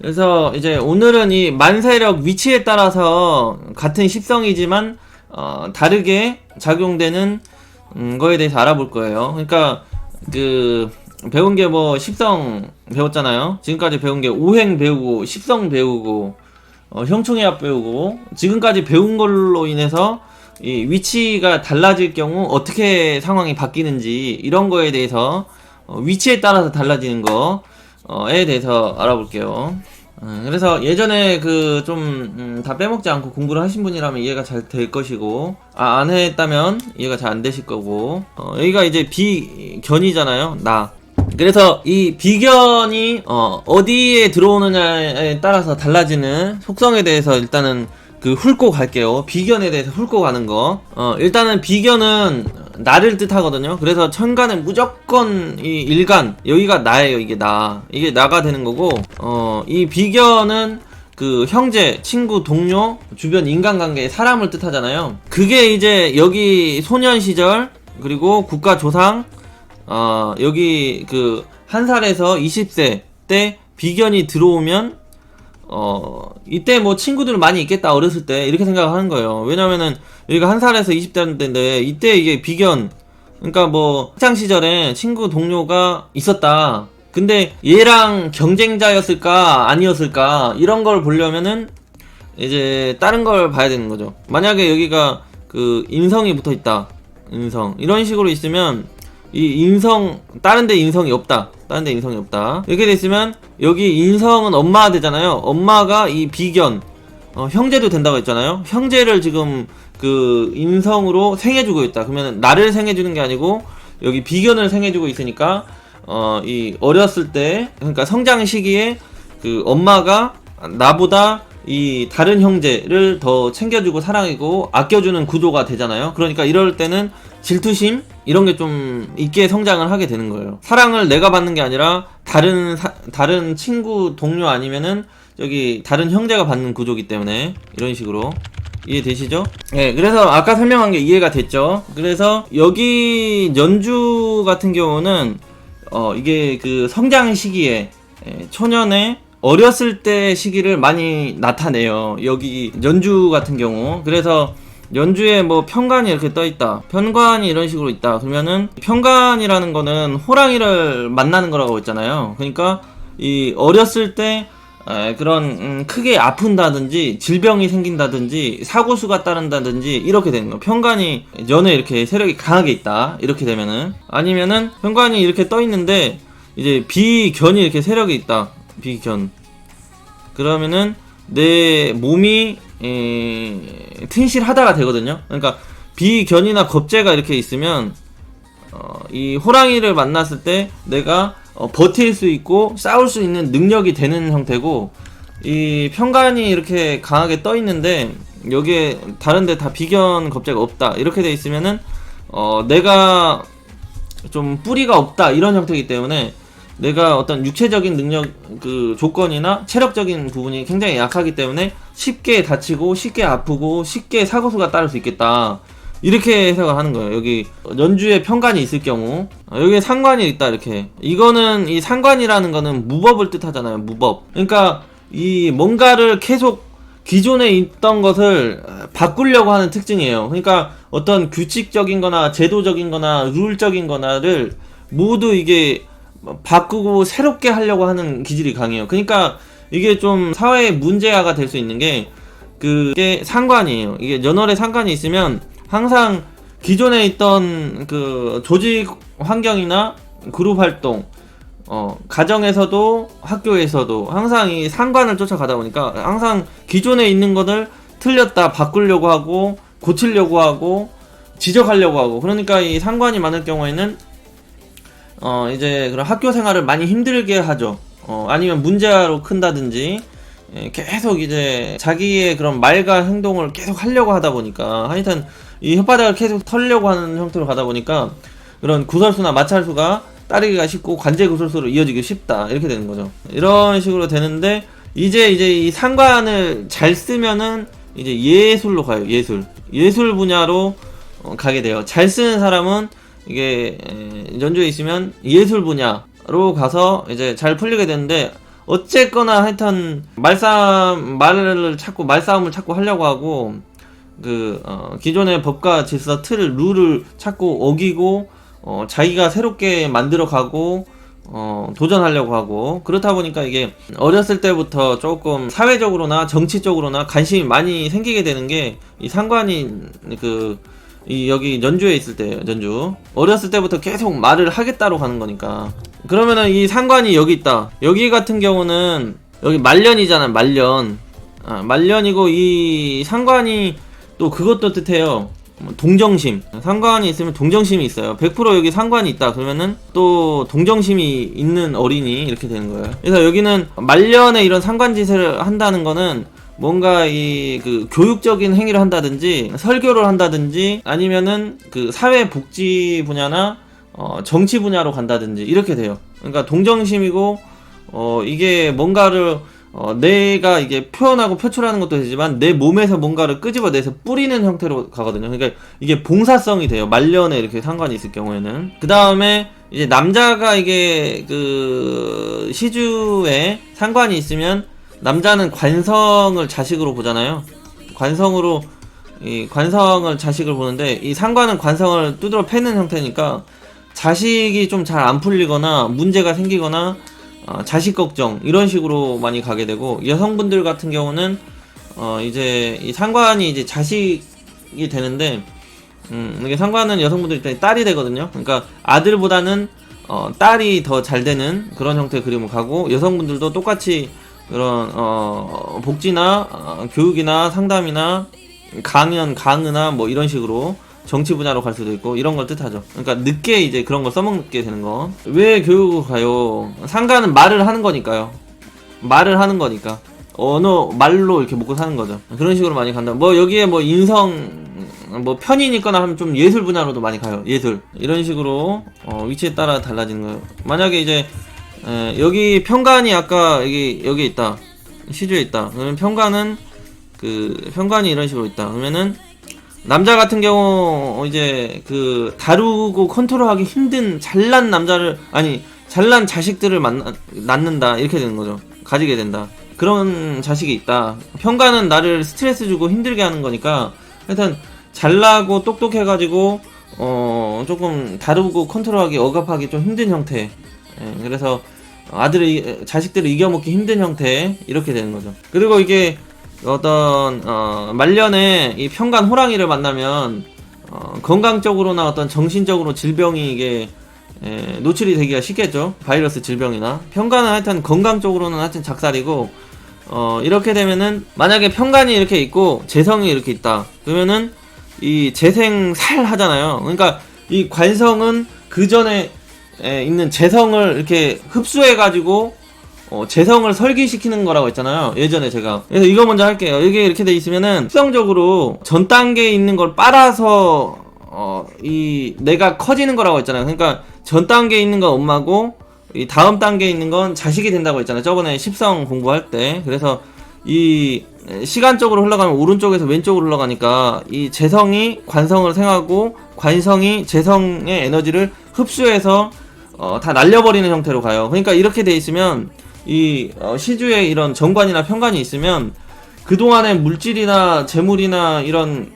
그래서 이제 오늘은 이 만세력 위치에 따라서 같은 십성이지만 다르게 작용되는 거에 대해서 알아볼 거예요. 그러니까 그 배운 게 뭐 십성 배웠잖아요. 지금까지 배운 게 오행 배우고 십성 배우고 형충해합 배우고, 지금까지 배운 걸로 인해서 이 위치가 달라질 경우 어떻게 상황이 바뀌는지 이런 거에 대해서 위치에 따라서 달라지는 거에 대해서 알아볼게요. 그래서 예전에 그 좀 다 빼먹지 않고 공부를 하신 분이라면 이해가 잘 될 것이고, 안 했다면 이해가 잘 안 되실 거고, 여기가 이제 비견이잖아요. 나. 그래서 이 비견이 어디에 들어오느냐에 따라서 달라지는 속성에 대해서 일단은 훑고 갈게요. 비견에 대해서 훑고 가는 거. 일단은 비견은 나를 뜻하거든요. 그래서 천간은 무조건 이 일간, 여기가 나예요. 이게 나가 되는 거고, 이 비견은 그 형제, 친구, 동료, 주변 인간관계, 사람을 뜻하잖아요. 그게 이제 여기 소년 시절, 그리고 국가 조상, 여기 그 1살에서 20세 때 비견이 들어오면 이때 뭐 친구들 많이 있겠다, 어렸을 때. 이렇게 생각하는 거예요. 왜냐면은 여기가 1살에서 20대인데 이때 이게 비견, 그러니까 뭐 학창시절에 친구 동료가 있었다. 근데 얘랑 경쟁자였을까 아니었을까 이런 걸 보려면은 이제 다른 걸 봐야 되는 거죠. 만약에 여기가 그 인성이 붙어 있다, 인성 이런 식으로 있으면 이 인성, 다른 데 인성이 없다, 이렇게 됐으면 여기 인성은 엄마가 되잖아요. 엄마가 이 비견, 형제도 된다고 했잖아요. 형제를 지금 그 인성으로 생해주고 있다. 그러면 나를 생해주는 게 아니고 여기 비견을 생해주고 있으니까 이 어렸을 때, 그러니까 성장 시기에 그 엄마가 나보다 이 다른 형제를 더 챙겨주고 사랑하고 아껴주는 구조가 되잖아요. 그러니까 이럴 때는 질투심 이런 게 좀 있게 성장을 하게 되는 거예요. 사랑을 내가 받는 게 아니라 다른 친구, 동료 아니면은 여기 다른 형제가 받는 구조기 때문에 이런 식으로. 이해되시죠? 네, 그래서 아까 설명한 게 이해가 됐죠? 그래서 여기 연주 같은 경우는 이게 그 성장 시기에 초년에 어렸을 때 시기를 많이 나타내요. 여기 연주 같은 경우. 그래서 연주에 뭐 편관이 이렇게 떠있다, 편관이 이런 식으로 있다, 그러면은 편관이라는 거는 호랑이를 만나는 거라고 했잖아요. 그러니까 이 어렸을 때 그런 크게 아픈다든지 질병이 생긴다든지 사고수가 따른다든지 이렇게 되는 거예요. 편관이 연에 이렇게 세력이 강하게 있다, 이렇게 되면은. 아니면은 편관이 이렇게 떠있는데 이제 비견이 이렇게 세력이 있다, 비견. 그러면은 내 몸이 튼실하다가 되거든요. 그러니까 비견이나 겁재가 이렇게 있으면 이 호랑이를 만났을 때 내가 버틸 수 있고 싸울 수 있는 능력이 되는 형태고, 이 편관이 이렇게 강하게 떠 있는데 여기에 다른데 다 비견 겁재가 없다, 이렇게 돼 있으면은 내가 좀 뿌리가 없다, 이런 형태이기 때문에 내가 어떤 육체적인 능력, 그 조건이나 체력적인 부분이 굉장히 약하기 때문에 쉽게 다치고 쉽게 아프고 쉽게 사고수가 따를 수 있겠다, 이렇게 해석을 하는 거예요. 여기 연주에 편관이 있을 경우, 여기에 상관이 있다, 이렇게. 이거는, 이 상관이라는 거는 무법을 뜻하잖아요. 무법. 그러니까 이 뭔가를 계속 기존에 있던 것을 바꾸려고 하는 특징이에요. 그러니까 어떤 규칙적인 거나 제도적인 거나 룰적인 거나를 모두 이게 바꾸고 새롭게 하려고 하는 기질이 강해요. 그러니까 이게 좀 사회의 문제화가 될 수 있는 게 그게 상관이에요. 이게 연월에 상관이 있으면 항상 기존에 있던 그 조직 환경이나 그룹 활동, 가정에서도 학교에서도 항상 이 상관을 쫓아가다 보니까 항상 기존에 있는 것을 틀렸다 바꾸려고 하고 고치려고 하고 지적하려고 하고, 그러니까 이 상관이 많을 경우에는 이제 그런 학교 생활을 많이 힘들게 하죠. 아니면 문제로 큰다든지, 계속 이제 자기의 그런 말과 행동을 계속 하려고 하다 보니까, 하여튼 이 혓바닥을 계속 털려고 하는 형태로 가다 보니까 그런 구설수나 마찰수가 따르기가 쉽고 관제 구설수로 이어지기 쉽다, 이렇게 되는 거죠. 이런 식으로 되는데 이제 이 상관을 잘 쓰면은 이제 예술로 가요. 예술 분야로 가게 돼요. 잘 쓰는 사람은 이게 연주에 있으면 예술 분야로 가서 이제 잘 풀리게 되는데, 어쨌거나 하여튼 말을 찾고 말싸움을 찾고 하려고 하고 기존의 법과 질서 룰을 찾고 어기고 자기가 새롭게 만들어가고 도전하려고 하고, 그렇다 보니까 이게 어렸을 때부터 조금 사회적으로나 정치적으로나 관심이 많이 생기게 되는 게 이 상관이 여기 연주에 있을 때예요. 연주 어렸을 때부터 계속 말을 하겠다로 가는 거니까. 그러면은 이 상관이 여기 있다. 여기 같은 경우는 여기 말년이잖아. 말년이고, 이 상관이 또 그것도 뜻해요. 동정심. 상관이 있으면 동정심이 있어요. 100% 여기 상관이 있다 그러면은 또 동정심이 있는 어린이 이렇게 되는 거예요. 그래서 여기는 말년에 이런 상관짓을 한다는 거는 뭔가 교육적인 행위를 한다든지 설교를 한다든지 아니면은 사회복지 분야나 정치 분야로 간다든지 이렇게 돼요. 그러니까 동정심이고, 이게 뭔가를 내가 이게 표현하고 표출하는 것도 되지만 내 몸에서 뭔가를 끄집어내서 뿌리는 형태로 가거든요. 그러니까 이게 봉사성이 돼요. 말년에 이렇게 상관이 있을 경우에는. 그 다음에 이제 남자가 이게 시주에 상관이 있으면 남자는 관성을 자식으로 보잖아요. 관성을 자식을 보는데, 이 상관은 관성을 두드러 패는 형태니까 자식이 좀 잘 안 풀리거나 문제가 생기거나 자식 걱정 이런 식으로 많이 가게 되고, 여성분들 같은 경우는 이제 이 상관이 이제 자식이 되는데, 이게 상관은 여성분들 입장에 딸이 되거든요. 그러니까 아들보다는 딸이 더 잘 되는 그런 형태의 그림을 가고, 여성분들도 똑같이 그런 복지나 교육이나 상담이나 강의나 뭐 이런 식으로 정치 분야로 갈 수도 있고 이런 걸 뜻하죠. 그러니까 늦게 이제 그런 걸 써먹게 되는 거. 왜 교육을 가요? 상관은 말을 하는 거니까요. 말을 하는 거니까 말로 이렇게 먹고 사는 거죠. 그런 식으로 많이 간다. 뭐 여기에 뭐 인성 뭐 편인 있거나 하면 좀 예술 분야로도 많이 가요. 예술 이런 식으로 위치에 따라 달라지는 거예요. 만약에 이제 여기 평관이 아까 여기 있다, 시주에 있다. 그러면 평관은 평관이 이런 식으로 있다. 그러면은 남자 같은 경우 이제 다루고 컨트롤하기 힘든 잘난 잘난 자식들을 낳는다 이렇게 되는 거죠. 가지게 된다. 그런 자식이 있다. 평관은 나를 스트레스 주고 힘들게 하는 거니까 하여튼 잘나고 똑똑해가지고 조금 다루고 컨트롤하기 억압하기 좀 힘든 형태. 그래서 자식들을 이겨먹기 힘든 형태 이렇게 되는 거죠. 그리고 이게 어떤 말년에 이 평간 호랑이를 만나면 건강적으로나 어떤 정신적으로 질병이 이게 노출이 되기가 쉽겠죠. 바이러스 질병이나. 평간은 하여튼 건강적으로는 하여튼 작살이고, 이렇게 되면은 만약에 평간이 이렇게 있고 재성이 이렇게 있다 그러면은 이 재생살 하잖아요. 그러니까 이 관성은 그 전에 있는 재성을 이렇게 흡수해가지고 재성을 설기시키는 거라고 했잖아요. 예전에 제가. 그래서 이거 먼저 할게요. 이게 이렇게 돼 있으면은 특성적으로 전 단계에 있는 걸 빨아서 내가 커지는 거라고 했잖아요. 그러니까 전 단계에 있는 건 엄마고 이 다음 단계에 있는 건 자식이 된다고 했잖아요. 저번에 십성 공부할 때. 그래서 이 시간적으로 흘러가면 오른쪽에서 왼쪽으로 흘러가니까 이 재성이 관성을 생하고 관성이 재성의 에너지를 흡수해서 다 날려버리는 형태로 가요. 그러니까 이렇게 돼 있으면 이 시주에 이런 정관이나 편관이 있으면 그동안의 물질이나 재물이나 이런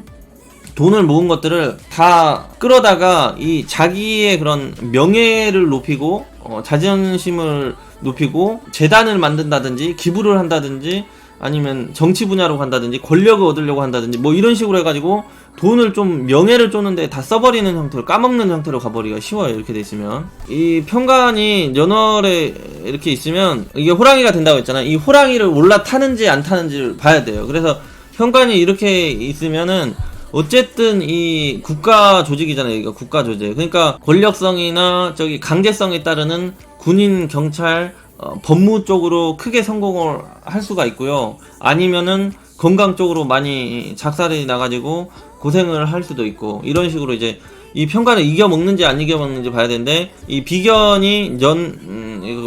돈을 모은 것들을 다 끌어다가 이 자기의 그런 명예를 높이고 자존심을 높이고 재단을 만든다든지 기부를 한다든지 아니면 정치 분야로 간다든지 권력을 얻으려고 한다든지 뭐 이런 식으로 해가지고 돈을 좀 명예를 쫓는데 다 써버리는 형태로 까먹는 형태로 가버리기가 쉬워요. 이렇게 돼 있으면. 이 편관이 연월에 이렇게 있으면 이게 호랑이가 된다고 했잖아요. 이 호랑이를 올라타는지 안 타는지를 봐야 돼요. 그래서 편관이 이렇게 있으면은 어쨌든 이 국가 조직이잖아요. 이거 국가 조직. 그러니까 권력성이나 강제성에 따르는 군인, 경찰, 법무 쪽으로 크게 성공을 할 수가 있고요. 아니면은 건강 쪽으로 많이 작살이 나가지고 고생을 할 수도 있고, 이런 식으로 이제 이 편관을 이겨먹는지 안 이겨먹는지 봐야 되는데, 이 비견이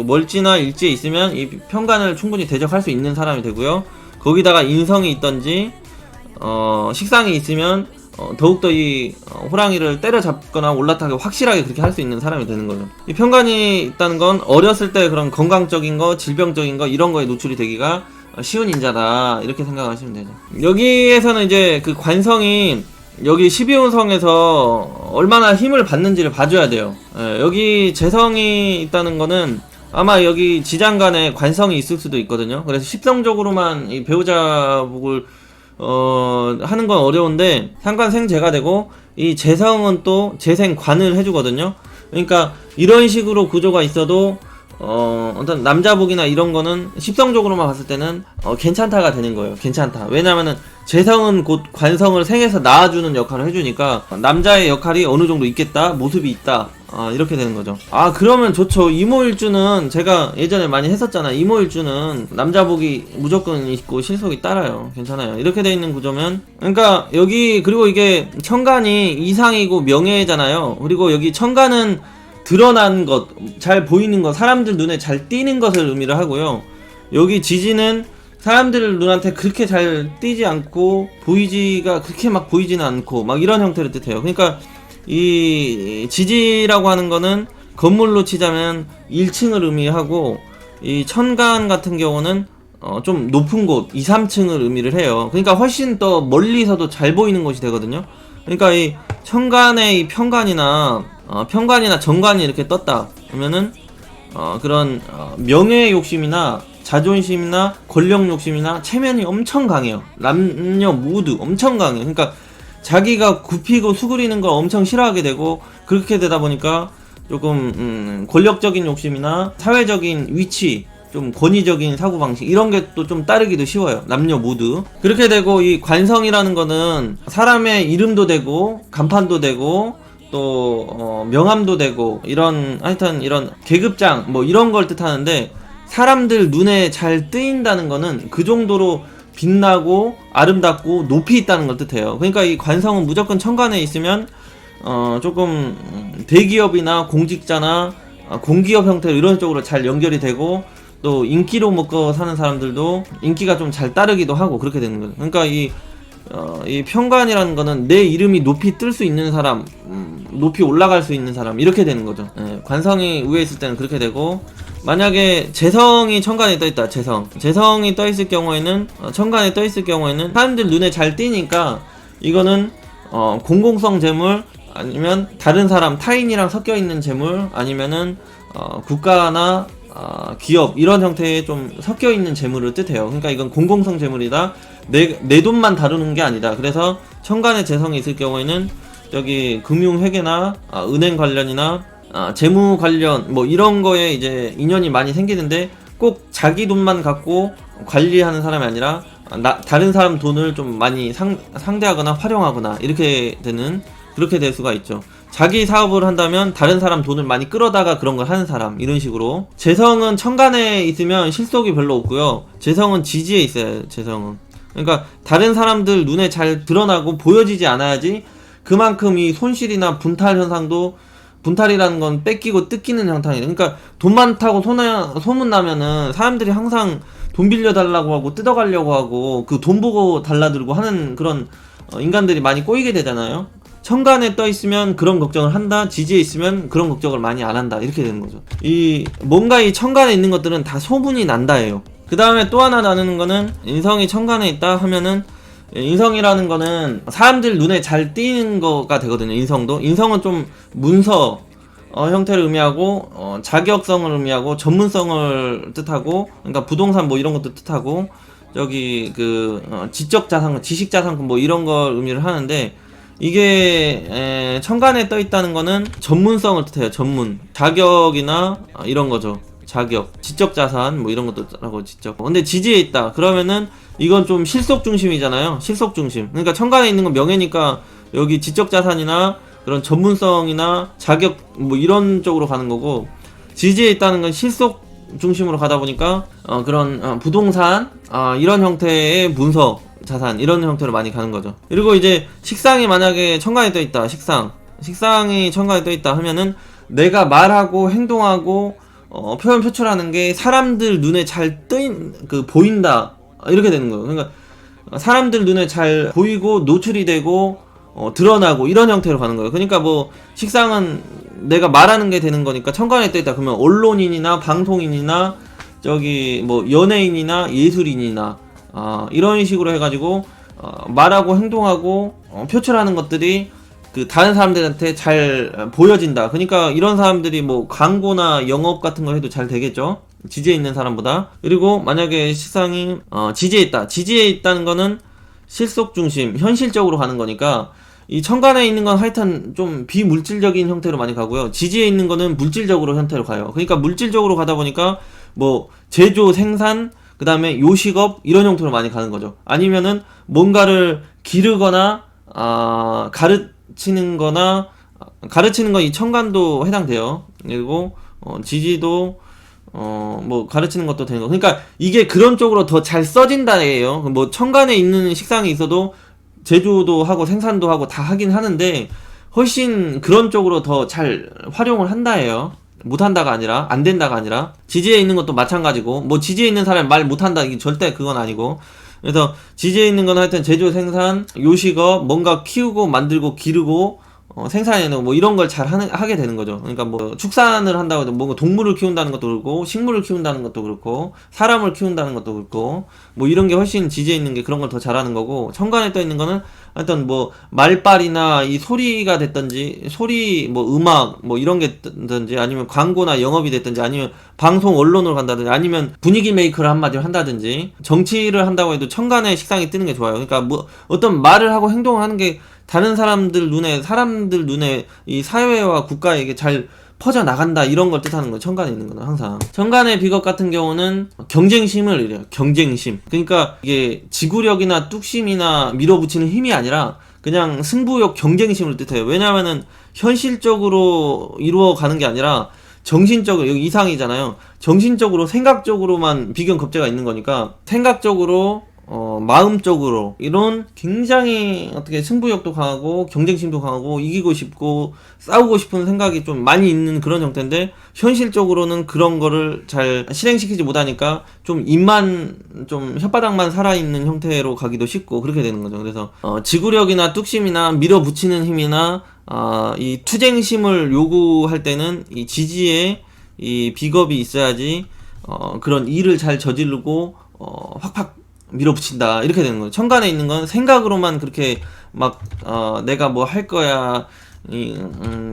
멀지나 일지에 있으면 이 편관을 충분히 대적할 수 있는 사람이 되고요. 거기다가 인성이 있던지 식상이 있으면 더욱더 이 호랑이를 때려잡거나 올라타기 확실하게 그렇게 할 수 있는 사람이 되는 거죠. 이 편관이 있다는 건 어렸을 때 그런 건강적인 거, 질병적인 거 이런 거에 노출이 되기가 쉬운 인자다 이렇게 생각하시면 되죠. 여기에서는 이제 그 관성이 여기 12운성에서 얼마나 힘을 받는지를 봐줘야 돼요. 여기 재성이 있다는 거는 아마 여기 지장간에 관성이 있을 수도 있거든요. 그래서 십성적으로만 이 배우자복을 하는 건 어려운데 상관생재가 되고 이 재성은 또 재생관을 해주거든요. 그러니까 이런 식으로 구조가 있어도 어떤 남자복이나 이런 거는 십성적으로만 봤을 때는 괜찮다가 되는 거예요. 괜찮다. 왜냐면은 재성은 곧 관성을 생해서 낳아주는 역할을 해주니까 남자의 역할이 어느 정도 있겠다, 모습이 있다, 이렇게 되는 거죠. 그러면 좋죠. 이모일주는 제가 예전에 많이 했었잖아. 이모일주는 남자복이 무조건 있고 실속이 따라요. 괜찮아요. 이렇게 돼 있는 구조면, 그러니까 여기 그리고 이게 천간이 이상이고 명예잖아요. 그리고 여기 천간은 드러난 것, 잘 보이는 것, 사람들 눈에 잘 띄는 것을 의미를 하고요. 여기 지지는 사람들 눈한테 그렇게 잘 띄지 않고 보이지가 그렇게 막 보이지는 않고 막 이런 형태를 뜻해요. 그러니까 이 지지라고 하는 거는 건물로 치자면 1층을 의미하고 이 천간 같은 경우는 좀 높은 곳 2, 3층을 의미를 해요. 그러니까 훨씬 더 멀리서도 잘 보이는 곳이 되거든요. 그러니까 이 천간의 이 편관이나 정관이 이렇게 떴다 그러면은 그런 명예 욕심이나 자존심이나 권력 욕심이나 체면이 엄청 강해요. 남녀 모두 엄청 강해요. 그러니까 자기가 굽히고 수그리는 걸 엄청 싫어하게 되고, 그렇게 되다 보니까 조금 권력적인 욕심이나 사회적인 위치, 좀 권위적인 사고방식 이런 게 또 좀 따르기도 쉬워요. 남녀 모두 그렇게 되고, 이 관성이라는 거는 사람의 이름도 되고 간판도 되고 또 명함도 되고 이런 하여튼 이런 계급장 뭐 이런 걸 뜻하는데, 사람들 눈에 잘 뜨인다는 거는 그 정도로 빛나고 아름답고 높이 있다는 걸 뜻해요. 그러니까 이 관성은 무조건 천간에 있으면 조금 대기업이나 공직자나 공기업 형태로 이런 쪽으로 잘 연결이 되고, 또 인기로 먹고 사는 사람들도 인기가 좀 잘 따르기도 하고 그렇게 되는 거죠. 그러니까 이 편관이라는 거는 내 이름이 높이 뜰 수 있는 사람, 높이 올라갈 수 있는 사람 이렇게 되는 거죠. 관성이 위에 있을 때는 그렇게 되고, 만약에 재성이 천간에 떠있다. 재성이 떠있을 경우에는 천간에 떠있을 경우에는 사람들 눈에 잘 띄니까 이거는 공공성 재물, 아니면 다른 사람 타인이랑 섞여있는 재물, 아니면은 국가나 기업 이런 형태의 좀 섞여있는 재물을 뜻해요. 그러니까 이건 공공성 재물이다. 내 돈만 다루는 게 아니다. 그래서 천간에 재성이 있을 경우에는 저기 금융회계나 은행 관련이나 재무 관련 뭐 이런 거에 이제 인연이 많이 생기는데, 꼭 자기 돈만 갖고 관리하는 사람이 아니라 다른 사람 돈을 좀 많이 상대하거나 활용하거나 이렇게 그렇게 될 수가 있죠. 자기 사업을 한다면 다른 사람 돈을 많이 끌어다가 그런 걸 하는 사람, 이런 식으로. 재성은 천간에 있으면 실속이 별로 없고요. 재성은 지지에 있어요. 재성은 그러니까 다른 사람들 눈에 잘 드러나고 보여지지 않아야지 그만큼 이 손실이나 분탈 현상도, 분탈이라는 건 뺏기고 뜯기는 현상이에요. 그러니까 돈 많다고 소문나면은 사람들이 항상 돈 빌려달라고 하고 뜯어가려고 하고 그 돈 보고 달라들고 하는 그런 인간들이 많이 꼬이게 되잖아요. 천간에 떠있으면 그런 걱정을 한다, 지지에 있으면 그런 걱정을 많이 안 한다, 이렇게 되는 거죠. 뭔가 이 천간에 있는 것들은 다 소문이 난다예요. 그 다음에 또 하나 나누는 거는, 인성이 천간에 있다 하면은, 인성이라는 거는 사람들 눈에 잘 띄는 거가 되거든요. 인성은 좀 문서 형태를 의미하고, 자격성을 의미하고, 전문성을 뜻하고, 그러니까 부동산 뭐 이런 것도 뜻하고, 저기 지적자산, 지식자산권 뭐 이런 걸 의미를 하는데, 이게 천간에 떠 있다는 거는 전문성을 뜻해요. 전문, 자격이나 이런 거죠. 자격, 지적자산 뭐 이런 것도 하고 지적. 근데 지지에 있다 그러면은 이건 좀 실속 중심이잖아요. 실속 중심. 그러니까 천간에 있는 건 명예니까 여기 지적자산이나 그런 전문성이나 자격 뭐 이런 쪽으로 가는 거고, 지지에 있다는 건 실속 중심으로 가다 보니까 그런 부동산 이런 형태의 문서 자산 이런 형태로 많이 가는 거죠. 그리고 이제 식상이 만약에 천간에 떠 있다. 식상이 천간에 떠 있다 하면은 내가 말하고 행동하고 표현 표출하는 게 사람들 눈에 잘 보인다, 이렇게 되는 거예요. 그러니까 사람들 눈에 잘 보이고 노출이 되고 드러나고 이런 형태로 가는 거예요. 그러니까 뭐 식상은 내가 말하는 게 되는 거니까 천간에 떠 있다 그러면 언론인이나 방송인이나 저기 뭐 연예인이나 예술인이나 이런 식으로 해가지고 말하고 행동하고 표출하는 것들이 그 다른 사람들한테 잘 보여진다. 그러니까 이런 사람들이 뭐 광고나 영업 같은 거 해도 잘 되겠죠. 지지에 있는 사람보다. 그리고 만약에 식상이 지지에 있다. 지지에 있다는 거는 실속 중심, 현실적으로 가는 거니까 이 천간에 있는 건 하여튼 좀 비물질적인 형태로 많이 가고요. 지지에 있는 거는 물질적으로 형태로 가요. 그러니까 물질적으로 가다 보니까 뭐 제조, 생산, 그 다음에 요식업 이런 형태로 많이 가는 거죠. 아니면은 뭔가를 기르거나 가르치는 거나 가르치는 건 이 천간도 해당돼요. 그리고 지지도 뭐 가르치는 것도 되는 거. 그러니까 이게 그런 쪽으로 더 잘 써진다예요. 뭐 천간에 있는 식상이 있어도 제조도 하고 생산도 하고 다 하긴 하는데 훨씬 그런 쪽으로 더 잘 활용을 한다예요. 못한다가 아니라 안 된다가 아니라 지지에 있는 것도 마찬가지고 뭐 지지에 있는 사람이 말 못한다 이게 절대 그건 아니고 그래서 지지에 있는 건 하여튼 제조 생산 요식업 뭔가 키우고 만들고 기르고 생산해내고 뭐 이런 걸 잘 하게 되는 거죠. 그러니까 뭐 축산을 한다고 해도 뭔가 동물을 키운다는 것도 그렇고 식물을 키운다는 것도 그렇고 사람을 키운다는 것도 그렇고 뭐 이런 게 훨씬 지지에 있는 게 그런 걸 더 잘하는 거고 천간에 떠 있는 거는 하여튼 뭐 말빨이나 이 소리가 됐든지 소리 뭐 음악 뭐 이런 게 됐든지 아니면 광고나 영업이 됐든지 아니면 방송 언론으로 간다든지 아니면 분위기 메이커를 한마디로 한다든지 정치를 한다고 해도 천간에 식상이 뜨는 게 좋아요. 그러니까 뭐 어떤 말을 하고 행동을 하는 게 다른 사람들 눈에 이 사회와 국가에게 잘 퍼져 나간다 이런 걸 뜻하는 거예요. 천간에 있는 거는 항상. 천간의 비겁 같은 경우는 경쟁심을 이래요. 경쟁심. 그러니까 이게 지구력이나 뚝심이나 밀어붙이는 힘이 아니라 그냥 승부욕 경쟁심을 뜻해요. 왜냐하면은 현실적으로 이루어가는 게 아니라 정신적으로 여기 이상이잖아요. 정신적으로 생각적으로만 비견 겁재가 있는 거니까 생각적으로 마음적으로 이런 굉장히 어떻게 승부욕도 강하고 경쟁심도 강하고 이기고 싶고 싸우고 싶은 생각이 좀 많이 있는 그런 형태인데 현실적으로는 그런 거를 잘 실행시키지 못하니까 좀 입만 좀 혓바닥만 살아있는 형태로 가기도 쉽고 그렇게 되는 거죠. 그래서 지구력이나 뚝심이나 밀어붙이는 힘이나 이 투쟁심을 요구할 때는 이 지지에 이 비겁이 있어야지 그런 일을 잘 저지르고 확확 밀어붙인다 이렇게 되는 거예요. 천간에 있는 건 생각으로만 그렇게 막 내가 뭐 할 거야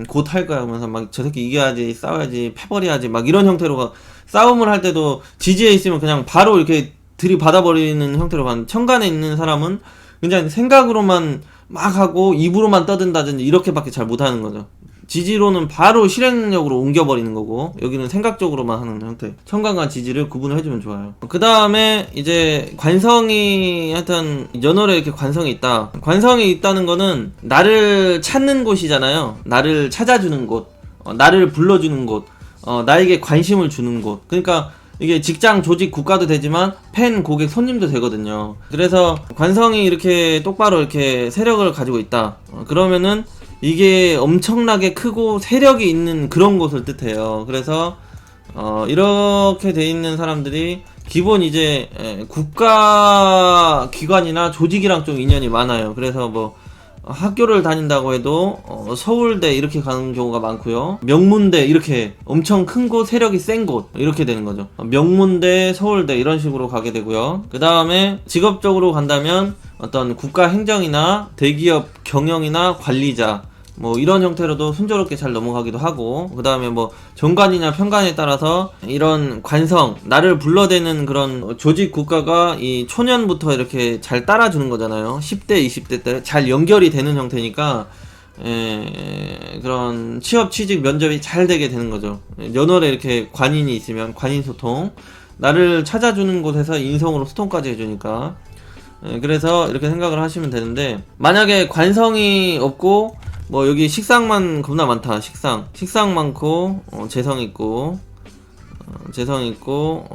곧 할 거야 하면서 막 저 새끼 이겨야지 싸워야지 패버려야지 막 이런 형태로 싸움을 할 때도 지지에 있으면 그냥 바로 이렇게 들이받아버리는 형태로 가는 천간에 있는 사람은 그냥 생각으로만 막 하고 입으로만 떠든다든지 이렇게밖에 잘 못하는 거죠. 지지로는 바로 실행력으로 옮겨버리는 거고 여기는 생각적으로만 하는 형태. 천간과 지지를 구분을 해주면 좋아요. 그 다음에 이제 관성이 하여튼 연월에 이렇게 관성이 있다. 관성이 있다는 거는 나를 찾는 곳이잖아요. 나를 찾아주는 곳, 나를 불러주는 곳, 나에게 관심을 주는 곳. 그러니까 이게 직장, 조직, 국가도 되지만 팬, 고객, 손님도 되거든요. 그래서 관성이 이렇게 똑바로 이렇게 세력을 가지고 있다. 그러면은 이게 엄청나게 크고 세력이 있는 그런 곳을 뜻해요. 그래서 이렇게 돼 있는 사람들이 기본 이제 국가 기관이나 조직이랑 좀 인연이 많아요. 그래서 뭐 학교를 다닌다고 해도 서울대 이렇게 가는 경우가 많고요. 명문대 이렇게 엄청 큰 곳, 세력이 센 곳 이렇게 되는 거죠. 명문대, 서울대 이런 식으로 가게 되고요. 그 다음에 직업적으로 간다면 어떤 국가 행정이나 대기업 경영이나 관리자 뭐 이런 형태로도 순조롭게 잘 넘어가기도 하고 그 다음에 뭐 정관이나 편관에 따라서 이런 관성 나를 불러대는 그런 조직 국가가 이 초년부터 이렇게 잘 따라주는 거잖아요. 10대 20대 때 잘 연결이 되는 형태니까 그런 취업 취직 면접이 잘 되게 되는 거죠. 연월에 이렇게 관인이 있으면 관인소통 나를 찾아주는 곳에서 인성으로 소통까지 해주니까 그래서 이렇게 생각을 하시면 되는데 만약에 관성이 없고 뭐 여기 식상만 겁나 많다. 식상 많고 재성 있고 재성 있고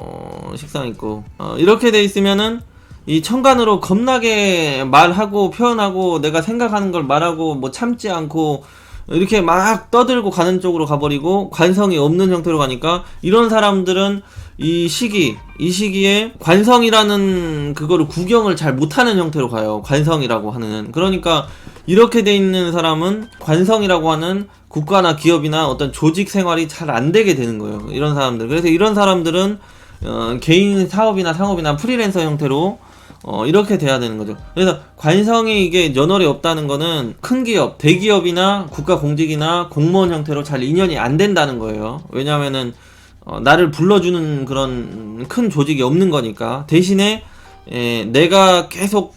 식상 있고 이렇게 돼 있으면은 이 천간으로 겁나게 말하고 표현하고 내가 생각하는 걸 말하고 뭐 참지 않고 이렇게 막 떠들고 가는 쪽으로 가버리고 관성이 없는 형태로 가니까 이런 사람들은 이 시기에 관성이라는 그거를 구경을 잘 못하는 형태로 가요. 관성이라고 하는. 그러니까 이렇게 돼 있는 사람은 관성이라고 하는 국가나 기업이나 어떤 조직 생활이 잘 안 되게 되는 거예요. 이런 사람들. 그래서 이런 사람들은 개인 사업이나 상업이나 프리랜서 형태로 이렇게 돼야 되는 거죠. 그래서 관성이 이게 연월에 없다는 거는 큰 기업, 대기업이나 국가 공직이나 공무원 형태로 잘 인연이 안 된다는 거예요. 왜냐하면은 나를 불러주는 그런 큰 조직이 없는 거니까. 대신에 내가 계속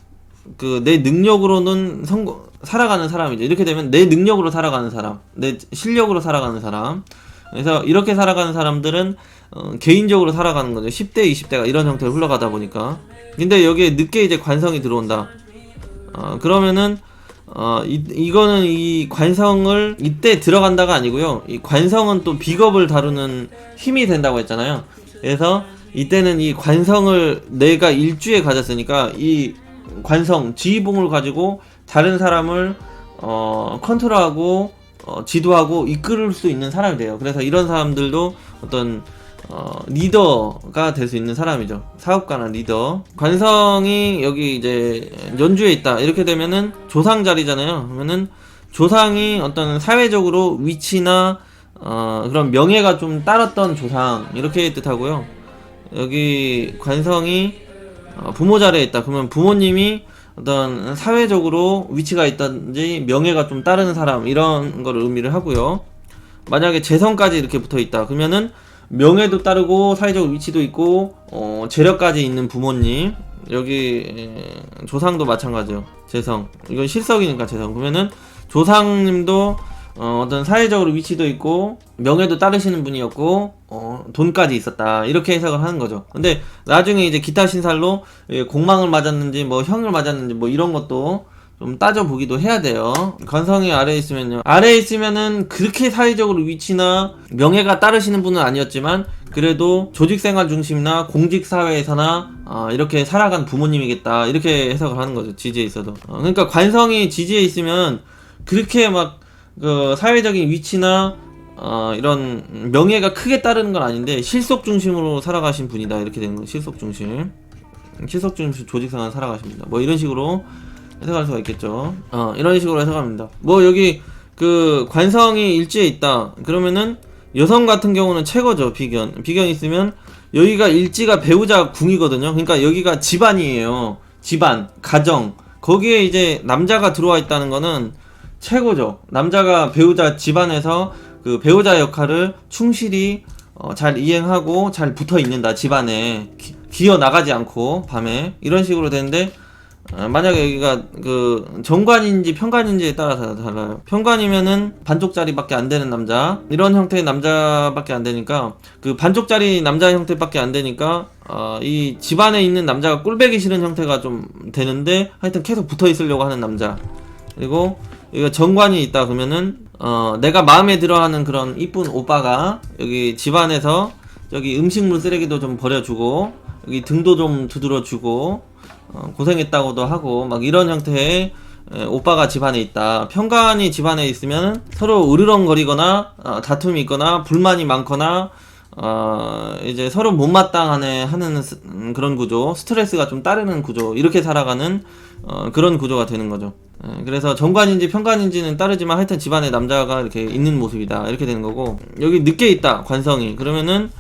그 내 능력으로는 살아가는 사람이죠. 이렇게 되면 내 능력으로 살아가는 사람, 내 실력으로 살아가는 사람. 그래서 이렇게 살아가는 사람들은 개인적으로 살아가는 거죠. 10대, 20대가 이런 형태로 흘러가다 보니까. 근데 여기에 늦게 이제 관성이 들어온다. 그러면은 이거는 이 관성을 이때 들어간다가 아니고요. 이 관성은 또 비겁을 다루는 힘이 된다고 했잖아요. 그래서 이때는 이 관성을 내가 일주에 가졌으니까 이 관성, 지휘봉을 가지고 다른 사람을 컨트롤하고 지도하고 이끌을 수 있는 사람이 돼요. 그래서 이런 사람들도 어떤 리더가 될 수 있는 사람이죠. 사업가나 리더. 관성이 여기 이제 연주에 있다. 이렇게 되면은 조상 자리잖아요. 그러면은 조상이 어떤 사회적으로 위치나 그런 명예가 좀 따랐던 조상 이렇게 뜻하고요. 여기 관성이 부모 자리에 있다. 그러면 부모님이 어떤 사회적으로 위치가 있다든지 명예가 좀 따르는 사람 이런 거를 의미를 하고요. 만약에 재성까지 이렇게 붙어 있다. 그러면은 명예도 따르고 사회적 위치도 있고 재력까지 있는 부모님. 여기 조상도 마찬가지요. 재성. 이건 실석이니까 재성. 그러면은 조상님도 어떤 사회적으로 위치도 있고 명예도 따르시는 분이었고 돈까지 있었다. 이렇게 해석을 하는 거죠. 근데 나중에 이제 기타 신살로 공망을 맞았는지 뭐 형을 맞았는지 뭐 이런 것도 좀 따져보기도 해야 돼요. 관성이 아래에 있으면요. 아래에 있으면은 그렇게 사회적으로 위치나 명예가 따르시는 분은 아니었지만 그래도 조직생활 중심이나 공직사회에서나 이렇게 살아간 부모님이겠다. 이렇게 해석을 하는 거죠. 지지에 있어도. 그러니까 관성이 지지에 있으면 그렇게 막 그 사회적인 위치나 이런 명예가 크게 따르는 건 아닌데 실속 중심으로 살아가신 분이다. 이렇게 되는 거예요. 실속 중심 조직생활 살아가십니다. 뭐 이런 식으로 해석할 수가 있겠죠. 이런 식으로 해석합니다. 뭐 여기 그 관성이 일지에 있다. 그러면은 여성 같은 경우는 최고죠. 비견 있으면 여기가 일지가 배우자 궁이거든요. 그러니까 여기가 집안이에요. 집안, 가정. 거기에 이제 남자가 들어와 있다는 거는 최고죠. 남자가 배우자 집안에서 그 배우자 역할을 충실히 잘 이행하고 잘 붙어 있는다. 집안에 기어 나가지 않고 밤에 이런 식으로 되는데 만약에 여기가 그 정관인지 편관인지에 따라서 달라요. 편관이면은 반쪽짜리밖에 안 되는 남자 이런 형태의 남자밖에 안 되니까 그 반쪽짜리 남자 형태밖에 안 되니까 이 집안에 있는 남자가 꼴배기 싫은 형태가 좀 되는데 하여튼 계속 붙어 있으려고 하는 남자. 그리고 이거 정관이 있다 그러면은 내가 마음에 들어하는 그런 이쁜 오빠가 여기 집안에서 여기 음식물 쓰레기도 좀 버려주고 여기 등도 좀 두드려주고 고생했다고도 하고 막 이런 형태의 오빠가 집안에 있다. 편관이 집안에 있으면 서로 으르렁거리거나 다툼이 있거나 불만이 많거나 이제 서로 못마땅하네 하는 그런 구조, 스트레스가 좀 따르는 구조, 이렇게 살아가는 그런 구조가 되는 거죠. 그래서 정관인지 편관인지는 따르지만 하여튼 집안에 남자가 이렇게 있는 모습이다. 이렇게 되는 거고, 여기 늦게 있다. 관성이. 그러면은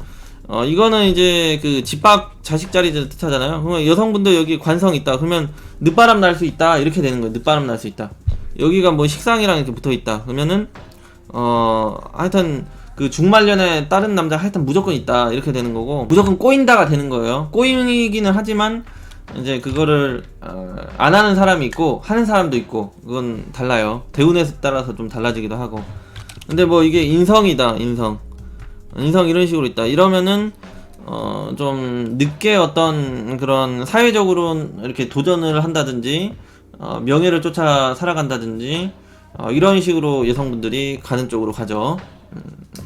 이거는 이제 그 집밖 자식 자리를 뜻하잖아요. 그러면 여성분도 여기 관성 있다. 그러면 늦바람 날 수 있다. 이렇게 되는 거예요. 늦바람 날 수 있다. 여기가 뭐 식상이랑 이렇게 붙어 있다. 그러면은 하여튼 그 중말년에 다른 남자 하여튼 무조건 있다. 이렇게 되는 거고, 무조건 꼬인다가 되는 거예요. 꼬이기는 하지만 이제 그거를 안 하는 사람이 있고 하는 사람도 있고 그건 달라요. 대운에 따라서 좀 달라지기도 하고. 근데 뭐 이게 인성이다. 인성 이런 식으로 있다. 이러면은 좀 늦게 어떤 그런 사회적으로 이렇게 도전을 한다든지 명예를 쫓아 살아간다든지 이런 식으로 여성분들이 가는 쪽으로 가죠.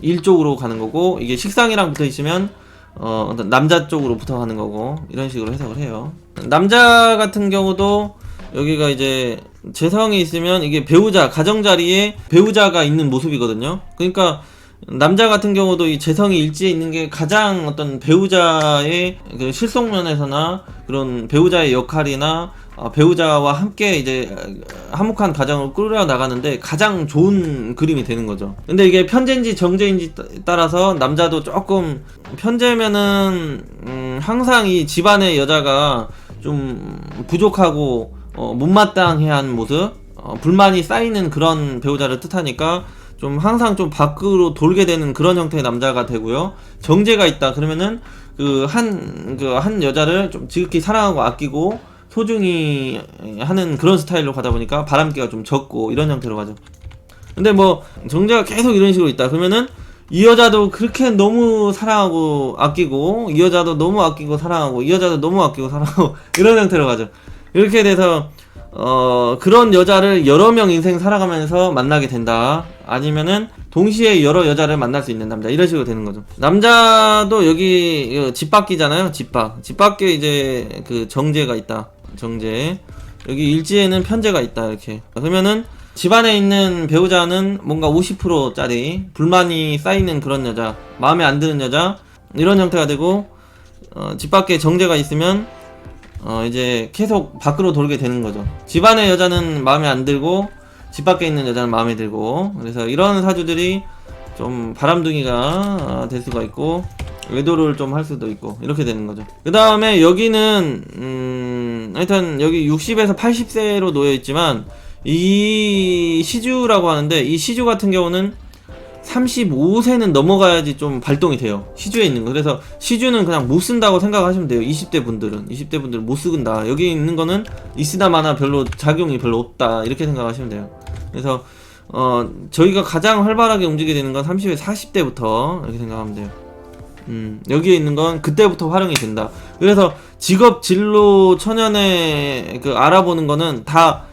일 쪽으로 가는 거고, 이게 식상이랑 붙어 있으면 어떤 남자 쪽으로 붙어 가는 거고, 이런 식으로 해석을 해요. 남자 같은 경우도 여기가 이제 재성이 있으면 이게 배우자, 가정자리에 배우자가 있는 모습이거든요. 그러니까 남자 같은 경우도 이 재성이 일지에 있는 게 가장 어떤 배우자의 그 실속면에서나 그런 배우자의 역할이나 배우자와 함께 이제 화목한 가정을 꾸려 나가는데 가장 좋은 그림이 되는 거죠. 근데 이게 편제인지 정제인지 따라서 남자도 조금 편제면은 항상 이 집안의 여자가 좀 부족하고 못마땅해한 모습, 불만이 쌓이는 그런 배우자를 뜻하니까 좀 항상 좀 밖으로 돌게 되는 그런 형태의 남자가 되고요. 정제가 있다 그러면은 한 여자를 좀 지극히 사랑하고 아끼고 소중히 하는 그런 스타일로 가다 보니까 바람기가 좀 적고 이런 형태로 가죠. 근데 뭐 정제가 계속 이런 식으로 있다 그러면은 이 여자도 그렇게 너무 사랑하고 아끼고, 이 여자도 너무 아끼고 사랑하고, 이 여자도 너무 아끼고 사랑하고 이런 형태로 가죠. 이렇게 돼서 그런 여자를 여러 명 인생 살아가면서 만나게 된다. 아니면은 동시에 여러 여자를 만날 수 있는 남자, 이런 식으로 되는 거죠. 남자도 여기 집 밖이잖아요. 집 밖에 이제 그 정제가 있다. 정제. 여기 일지에는 편제가 있다. 이렇게. 그러면은 집안에 있는 배우자는 뭔가 50%짜리 불만이 쌓이는 그런 여자, 마음에 안 드는 여자, 이런 형태가 되고, 집 밖에 정제가 있으면 이제 계속 밖으로 돌게 되는 거죠. 집안의 여자는 마음에 안 들고 집 밖에 있는 여자는 마음에 들고, 그래서 이런 사주들이 좀 바람둥이가 될 수가 있고 외도를 좀 할 수도 있고 이렇게 되는 거죠. 그 다음에 여기는 하여튼 여기 60에서 80세로 놓여 있지만 이 시주라고 하는데, 이 시주 같은 경우는 35세는 넘어가야지 좀 발동이 돼요. 시주에 있는 거. 그래서 시주는 그냥 못 쓴다고 생각하시면 돼요. 20대 분들은 못 쓰긴다. 여기 있는 거는 있으나 마나 별로 작용이 별로 없다. 이렇게 생각하시면 돼요. 그래서 저희가 가장 활발하게 움직이게 되는 건 30에 40대부터 이렇게 생각하면 돼요. 여기에 있는 건 그때부터 활용이 된다. 그래서 직업 진로 천연에 그 알아보는 거는 다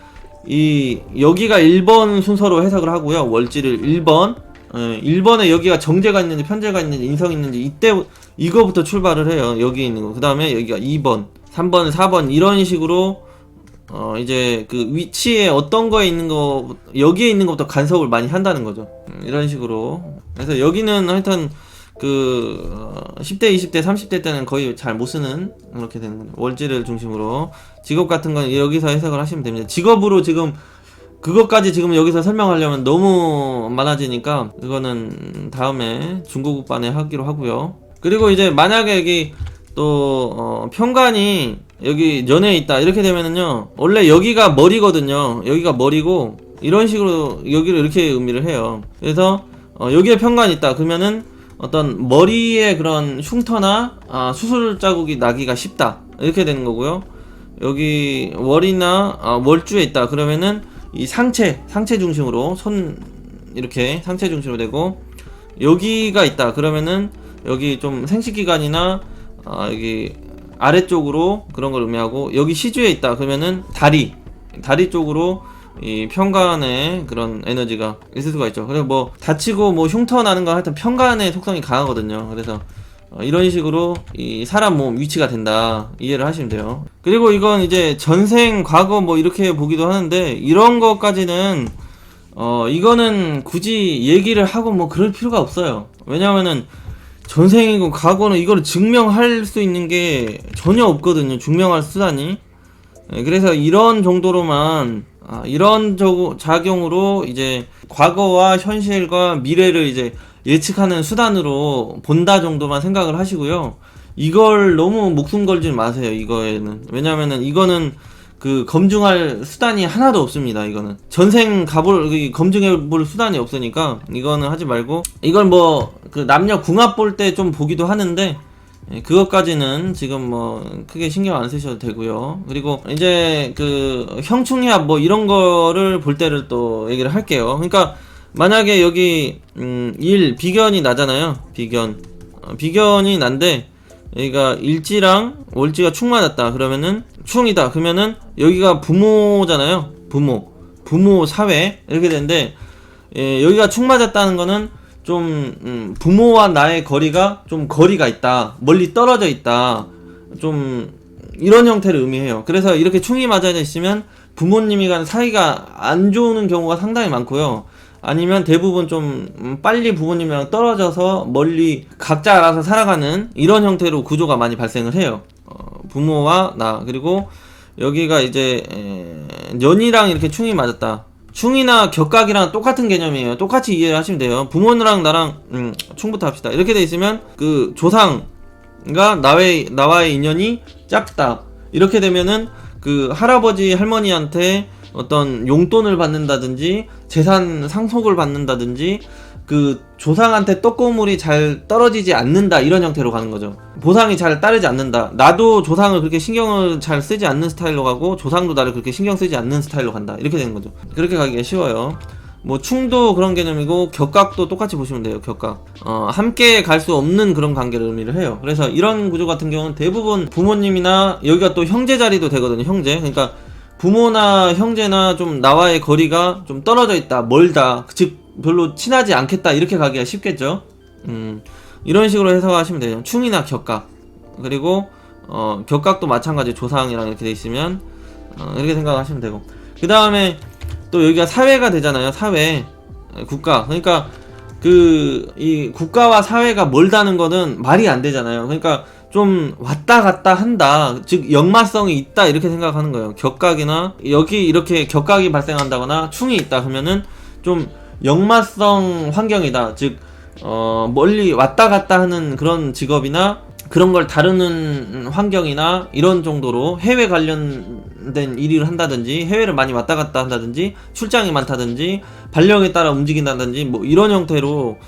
여기가 1번 순서로 해석을 하고요. 월지를 1번, 1번에 여기가 정제가 있는지 편제가 있는지 인성이 있는지 이거부터 출발을 해요. 여기 있는 거. 그 다음에 여기가 2번, 3번, 4번 이런 식으로 이제 그 위치에 어떤 거에 있는 거, 여기에 있는 것부터 간섭을 많이 한다는 거죠. 이런 식으로. 그래서 여기는 하여튼 10대, 20대, 30대 때는 거의 잘 못 쓰는 그렇게 되는 거죠. 월지를 중심으로. 직업 같은 건 여기서 해석을 하시면 됩니다. 직업으로 지금 그것까지 지금 여기서 설명하려면 너무 많아지니까 그거는 다음에 중고급반에 하기로 하고요. 그리고 이제 만약에 여기 또 편관이 여기 연에 있다 이렇게 되면은요, 원래 여기가 머리거든요. 여기가 머리고 이런 식으로 여기를 이렇게 의미를 해요. 그래서 여기에 편관이 있다 그러면은 어떤 머리에 그런 흉터나 수술 자국이 나기가 쉽다 이렇게 되는 거고요. 여기 월이나 월주에 있다 그러면은 이 상체 중심으로 이렇게 상체 중심으로 되고, 여기가 있다 그러면은 여기 좀 생식기관이나 여기 아래쪽으로 그런 걸 의미하고, 여기 시주에 있다 그러면은 다리 쪽으로 이 편관의 그런 에너지가 있을 수가 있죠. 그래서 뭐 다치고 뭐 흉터 나는 건 하여튼 편관의 속성이 강하거든요. 그래서 이런 식으로 이 사람 몸 위치가 된다 이해를 하시면 돼요. 그리고 이건 이제 전생 과거 뭐 이렇게 보기도 하는데, 이런 것까지는 이거는 굳이 얘기를 하고 뭐 그럴 필요가 없어요. 왜냐면은 전생이고 과거는 이거를 증명할 수 있는 게 전혀 없거든요. 증명할 수단이. 그래서 이런 정도로만 이런 작용으로 이제 과거와 현실과 미래를 이제 예측하는 수단으로 본다 정도만 생각을 하시고요. 이걸 너무 목숨 걸지 마세요. 이거에는. 왜냐면은 이거는 그 검증할 수단이 하나도 없습니다. 이거는 전생 검증해 볼 수단이 없으니까 이거는 하지 말고, 이걸 뭐 그 남녀 궁합 볼 때 좀 보기도 하는데 그것까지는 지금 뭐 크게 신경 안 쓰셔도 되고요. 그리고 이제 그 형충합 뭐 이런 거를 볼 때를 또 얘기를 할게요. 그러니까 만약에 여기 비견이 나잖아요. 비견이 난데 여기가 일지랑 월지가 충 맞았다 그러면은 충이다 그러면은 여기가 부모잖아요. 부모 사회 이렇게 되는데, 여기가 충 맞았다는 거는 좀 부모와 나의 거리가 있다, 멀리 떨어져 있다, 좀 이런 형태를 의미해요. 그래서 이렇게 충이 맞아 있으면 부모님이 간 사이가 안 좋은 경우가 상당히 많고요. 아니면 대부분 좀 빨리 부모님이랑 떨어져서 멀리 각자 알아서 살아가는 이런 형태로 구조가 많이 발생을 해요. 부모와 나, 그리고 여기가 이제 년이랑 이렇게 충이 맞았다. 충이나 격각이랑 똑같은 개념이에요. 똑같이 이해를 하시면 돼요. 부모랑 나랑 충부터 합시다. 이렇게 돼 있으면 그 조상과 나와의 인연이 짧다. 이렇게 되면은 그 할아버지 할머니한테 어떤 용돈을 받는다든지 재산 상속을 받는다든지 그 조상한테 떡고물이 잘 떨어지지 않는다, 이런 형태로 가는 거죠. 보상이 잘 따르지 않는다. 나도 조상을 그렇게 신경을 잘 쓰지 않는 스타일로 가고 조상도 나를 그렇게 신경 쓰지 않는 스타일로 간다, 이렇게 되는 거죠. 그렇게 가기가 쉬워요. 뭐 충도 그런 개념이고 격각도 똑같이 보시면 돼요. 격각 함께 갈 수 없는 그런 관계를 의미를 해요. 그래서 이런 구조 같은 경우는 대부분 부모님이나, 여기가 또 형제 자리도 되거든요. 형제, 그러니까 부모나 형제나 좀 나와의 거리가 좀 떨어져 있다, 멀다, 즉 별로 친하지 않겠다, 이렇게 가기가 쉽겠죠. 이런 식으로 해석하시면 돼요. 충이나 격각. 그리고 격각도 마찬가지 조상이랑 이렇게 돼 있으면 이렇게 생각하시면 되고, 그 다음에 또 여기가 사회가 되잖아요. 사회, 국가. 그러니까 이 국가와 사회가 멀다는 거는 말이 안 되잖아요. 그러니까 좀 왔다 갔다 한다, 즉 역마성이 있다, 이렇게 생각하는 거예요. 격각이나 여기 이렇게 격각이 발생한다거나 충이 있다 그러면은 좀 역마성 환경이다, 즉 멀리 왔다 갔다 하는 그런 직업이나 그런 걸 다루는 환경이나 이런 정도로 해외 관련된 일을 한다든지, 해외를 많이 왔다 갔다 한다든지, 출장이 많다든지, 발령에 따라 움직인다든지, 뭐 이런 형태로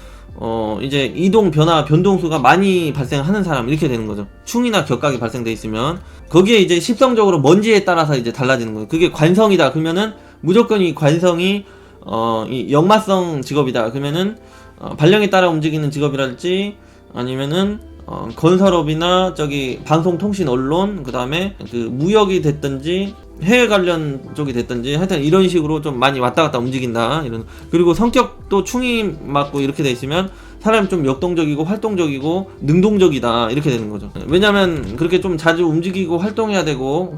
이제 이동 변화 변동수가 많이 발생하는 사람, 이렇게 되는 거죠. 충이나 격각이 발생돼 있으면 거기에 이제 십성적으로 먼지에 따라서 이제 달라지는 거예요. 그게 관성이다 그러면은 무조건 이 관성이 이 역마성 직업이다 그러면은 발령에 따라 움직이는 직업이랄지, 아니면은 건설업이나 저기 방송통신 언론, 그 다음에 그 무역이 됐든지 해외 관련 쪽이 됐든지, 하여튼 이런 식으로 좀 많이 왔다 갔다 움직인다, 이런. 그리고 성격도 충이 맞고 이렇게 돼 있으면 사람이 좀 역동적이고 활동적이고 능동적이다, 이렇게 되는 거죠. 왜냐면 그렇게 좀 자주 움직이고 활동해야 되고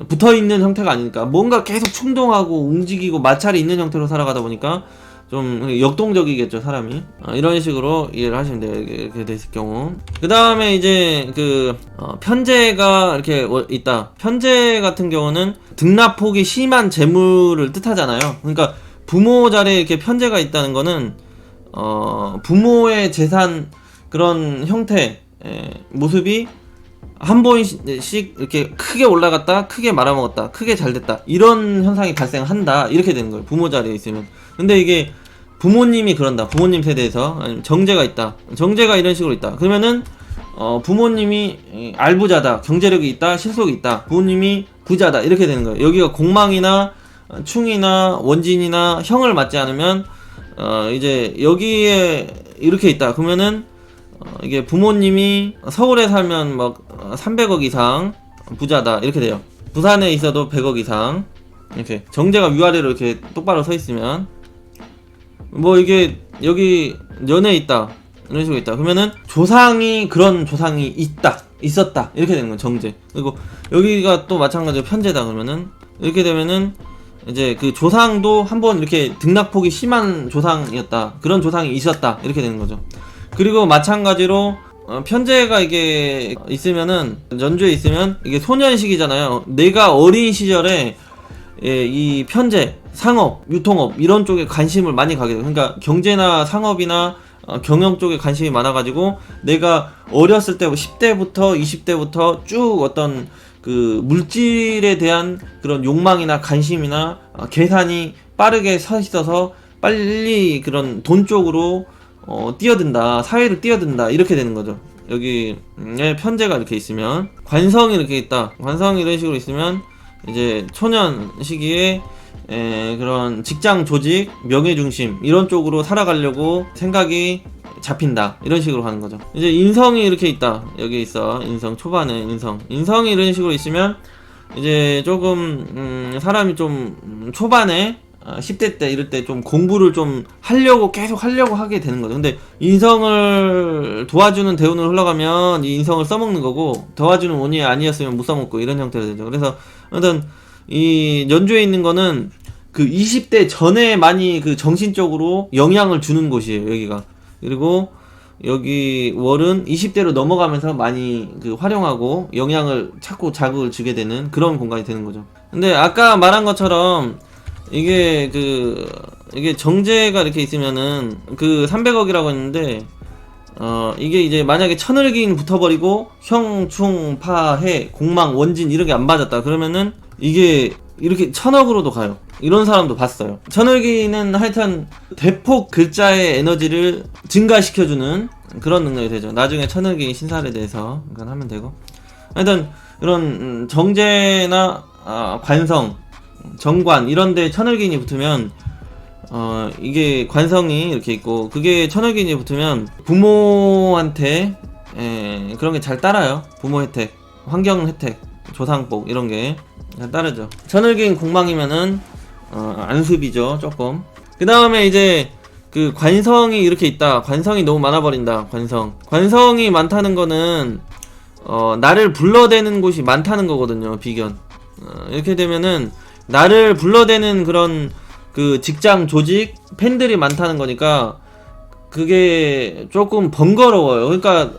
붙어있는 형태가 아니니까, 뭔가 계속 충동하고 움직이고 마찰이 있는 형태로 살아가다 보니까 좀 역동적이겠죠, 사람이. 이런 식으로 이해를 하시면 돼요, 이렇게 됐을 경우. 그 다음에 이제 편재가 이렇게 있다. 편재 같은 경우는 등납폭이 심한 재물을 뜻하잖아요. 그러니까 부모 자리에 이렇게 편재가 있다는 거는 부모의 재산 그런 형태, 모습이 한 번씩 이렇게 크게 올라갔다, 크게 말아먹었다, 크게 잘됐다, 이런 현상이 발생한다, 이렇게 되는 거예요, 부모 자리에 있으면. 근데 이게 부모님이 그런다, 부모님 세대에서. 아니면 정제가 있다, 정제가 이런 식으로 있다 그러면은 부모님이 알부자다, 경제력이 있다, 실속이 있다, 부모님이 부자다, 이렇게 되는 거예요. 여기가 공망이나 충이나 원진이나 형을 맞지 않으면 이제 여기에 이렇게 있다 그러면은 이게 부모님이 서울에 살면 막 300억 이상 부자다, 이렇게 돼요. 부산에 있어도 100억 이상, 이렇게 정제가 위아래로 이렇게 똑바로 서 있으면, 뭐 이게 여기 연에 있다, 이런 식으로 있다 그러면은 조상이, 그런 조상이 있었다, 이렇게 되는 거예요, 정제. 그리고 여기가 또 마찬가지로 편제다 그러면은, 이렇게 되면은 이제 그 조상도 한번 이렇게 등락폭이 심한 조상이었다, 그런 조상이 있었다, 이렇게 되는 거죠. 그리고 마찬가지로 편제가 이게 있으면은, 연주에 있으면 이게 소년식이잖아요. 내가 어린 시절에 이 편제, 상업, 유통업 이런 쪽에 관심을 많이 가게 돼요. 그러니까 경제나 상업이나 경영 쪽에 관심이 많아가지고 내가 어렸을 때 10대부터 20대부터 쭉 어떤 그 물질에 대한 그런 욕망이나 관심이나 계산이 빠르게 서 있어서 빨리 그런 돈 쪽으로 뛰어든다, 사회를 뛰어든다, 이렇게 되는 거죠. 여기 편제가 이렇게 있으면, 관성이 이렇게 있다, 관성이 이런 식으로 있으면 이제 초년 시기에 그런 직장 조직, 명예 중심 이런 쪽으로 살아가려고 생각이 잡힌다, 이런 식으로 가는 거죠. 이제 인성이 이렇게 있다, 여기 있어, 인성 초반에 인성이 이런 식으로 있으면 이제 조금 사람이 좀 초반에 10대 때 이럴 때 좀 공부를 좀 계속 하려고 하게 되는 거죠. 근데 인성을 도와주는 대운을 흘러가면 이 인성을 써먹는 거고, 도와주는 운이 아니었으면 못 써먹고, 이런 형태로 되죠. 그래서 아무튼 이 연주에 있는 거는 그 20대 전에 많이 그 정신적으로 영향을 주는 곳이에요, 여기가. 그리고 여기 월은 20대로 넘어가면서 많이 그 활용하고 영향을 찾고 자극을 주게 되는 그런 공간이 되는 거죠. 근데 아까 말한 것처럼 이게 정제가 이렇게 있으면은 그 300억이라고 했는데 이게 이제 만약에 천을기인 붙어버리고 형, 충, 파, 해, 공망, 원진 이런 게 안 맞았다 그러면은 이게 이렇게 1000억으로도 가요. 이런 사람도 봤어요. 천을기는 하여튼 대폭 글자의 에너지를 증가시켜주는 그런 능력이 되죠. 나중에 천을기 신살에 대해서 이건 하면 되고, 하여튼 이런 정제나 관성, 정관 이런데 천을기인이 붙으면 이게 관성이 이렇게 있고, 그게 천을기인이 붙으면 부모한테 그런 게 잘 따라요. 부모 혜택, 환경 혜택, 조상복 이런 게 잘 따르죠. 천을기인 공망이면은 안습이죠, 조금. 그 다음에 이제 그 관성이 이렇게 있다. 관성이 너무 많아버린다. 관성이 많다는 거는 나를 불러대는 곳이 많다는 거거든요. 비견. 이렇게 되면은 나를 불러대는 그런 그 직장, 조직, 팬들이 많다는 거니까 그게 조금 번거로워요. 그러니까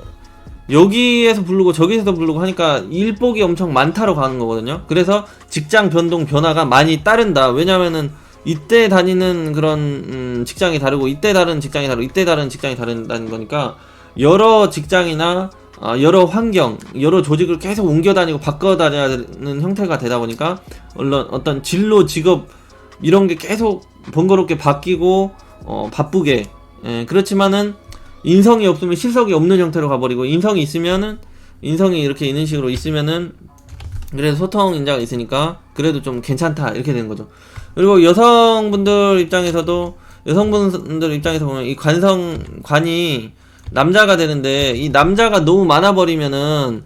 여기에서 부르고 저기에서 부르고 하니까 일복이 엄청 많다로 가는 거거든요. 그래서 직장 변동 변화가 많이 따른다. 왜냐면은 이때 다니는 그런 직장이 다르고, 이때 다른 직장이 다르고, 이때 다른 직장이 다른다는 거니까 여러 직장이나 여러 환경, 여러 조직을 계속 옮겨 다니고 바꿔 다녀야 되는 형태가 되다 보니까 물론 어떤 진로, 직업 이런 게 계속 번거롭게 바뀌고 바쁘게, 그렇지만은 인성이 없으면 실속이 없는 형태로 가버리고, 인성이 있으면은, 인성이 이렇게 있는 식으로 있으면은 그래도 소통 인자가 있으니까 그래도 좀 괜찮다 이렇게 되는 거죠. 그리고 여성분들 입장에서 보면 이 관이 남자가 되는데, 이 남자가 너무 많아 버리면은